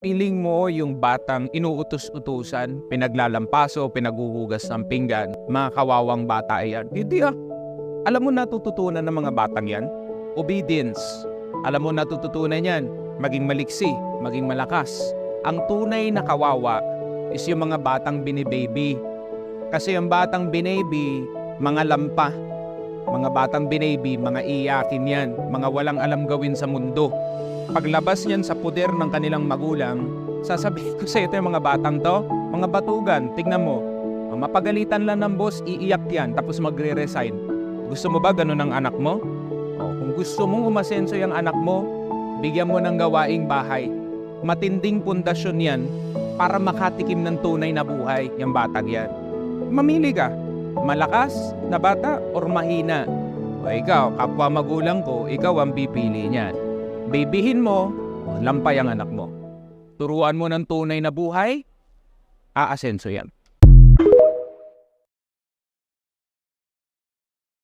Piling mo yung batang inuutos-utusan, pinaglalampaso, pinaghuhugas ng pinggan, mga kawawang bata yan. Hindi ah. Alam mo natututunan ng mga batang yan? Obedience. Alam mo natututunan yan? Maging maliksi, maging malakas. Ang tunay na kawawa is yung mga batang binibaby. Kasi yung batang binaby, mga lampa. Mga batang binaby, mga iyakin yan. Mga walang alam gawin sa mundo. Paglabas niyan sa puder ng kanilang magulang, sasabihin ko sa ito yung mga batang to, mga batugan, tignan mo. Mapagalitan lang ng boss, iiyak yan, tapos magre-resign. Gusto mo ba ganun ang anak mo? O, kung gusto mong umasenso yung anak mo, bigyan mo ng gawaing bahay. Matinding pundasyon yan para makatikim ng tunay na buhay yung batang yan. Mamili ka, malakas na bata or mahina. O ikaw, kapwa magulang ko, ikaw ang pipili niyan. Babyhin mo, lampay ang anak mo. Turuan mo ng tunay na buhay, aasenso yan.